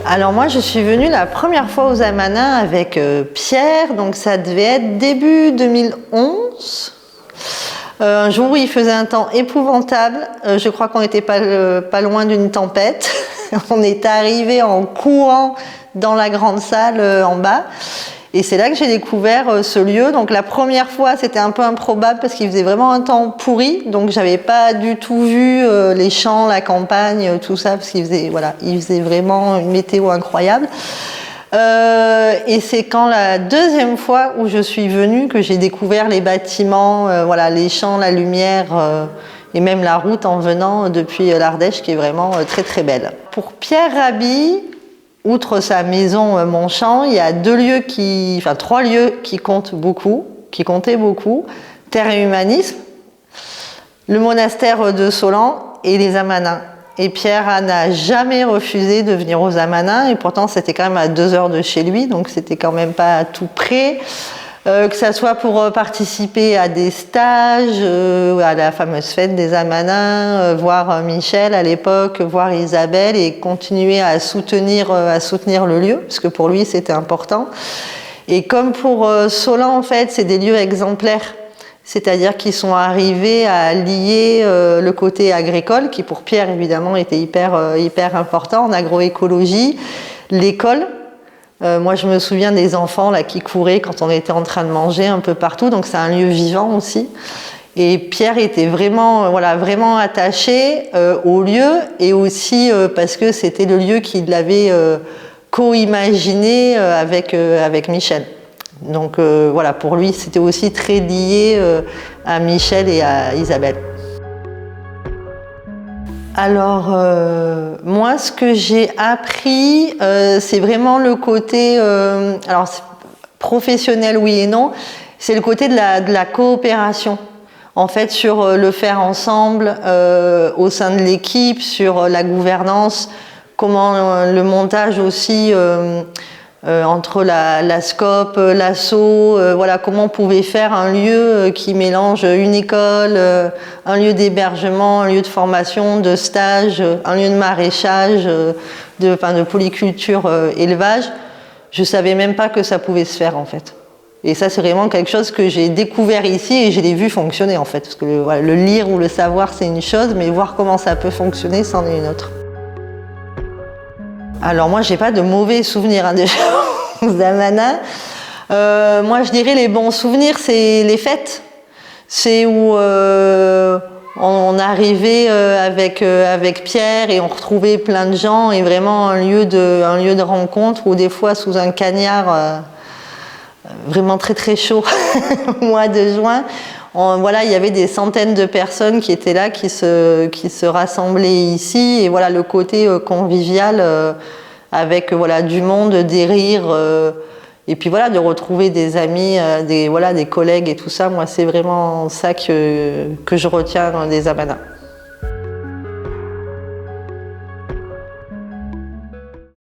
Alors moi je suis venue la première fois aux Amanins avec Pierre, donc ça devait être début 2011. Un jour où il faisait un temps épouvantable, je crois qu'on n'était pas loin d'une tempête. On est arrivé en courant dans la grande salle en bas. Et c'est là que j'ai découvert ce lieu. Donc la première fois, c'était un peu improbable parce qu'il faisait vraiment un temps pourri. Donc j'avais pas du tout vu les champs, la campagne, tout ça, parce qu'il faisait, voilà, il faisait vraiment une météo incroyable. Et c'est quand la deuxième fois où je suis venue que j'ai découvert les bâtiments, voilà, les champs, la lumière et même la route en venant depuis l'Ardèche qui est vraiment très très belle. Pour Pierre Rabhi, outre sa maison Montchamp, il y a trois lieux qui comptaient beaucoup. Terre et Humanisme, le monastère de Solan et les Amanins. Et Pierre n'a jamais refusé de venir aux Amanins, et pourtant c'était quand même à 2 heures de chez lui, donc c'était quand même pas tout près. Que ça soit pour participer à des stages, à la fameuse fête des Amanins, voir Michel à l'époque, voir Isabelle et continuer à soutenir le lieu, parce que pour lui c'était important. Et comme pour Solan, en fait, c'est des lieux exemplaires, c'est-à-dire qu'ils sont arrivés à lier le côté agricole, qui pour Pierre évidemment était hyper important en agroécologie, l'école. Moi, je me souviens des enfants là, qui couraient quand on était en train de manger un peu partout, donc c'est un lieu vivant aussi. Et Pierre était vraiment, vraiment attaché au lieu, et aussi parce que c'était le lieu qu'il avait co-imaginé avec Michel. Donc voilà, pour lui, c'était aussi très lié à Michel et à Isabelle. Alors, moi, ce que j'ai appris, c'est vraiment le côté, alors professionnel, oui et non, c'est le côté de la coopération. En fait, sur le faire ensemble, au sein de l'équipe, sur la gouvernance, comment le montage aussi entre la SCOP, l'ASSO, voilà, comment on pouvait faire un lieu qui mélange une école, un lieu d'hébergement, un lieu de formation, de stage, un lieu de maraîchage, de polyculture, élevage. Je savais même pas que ça pouvait se faire en fait. Et ça, c'est vraiment quelque chose que j'ai découvert ici et je l'ai vu fonctionner en fait. Parce que le lire ou le savoir, c'est une chose, mais voir comment ça peut fonctionner, c'en est une autre. Alors moi, j'ai pas de mauvais souvenirs déjà aux Amanins. Moi, je dirais les bons souvenirs, c'est les fêtes. C'est où on arrivait avec Pierre et on retrouvait plein de gens et vraiment un lieu de rencontre ou des fois sous un cagnard vraiment très très chaud au mois de juin. Voilà, il y avait des centaines de personnes qui étaient là, qui se rassemblaient ici, et voilà le côté convivial avec voilà du monde, des rires, et puis voilà de retrouver des amis, des collègues et tout ça. Moi, c'est vraiment ça que je retiens des Amanins.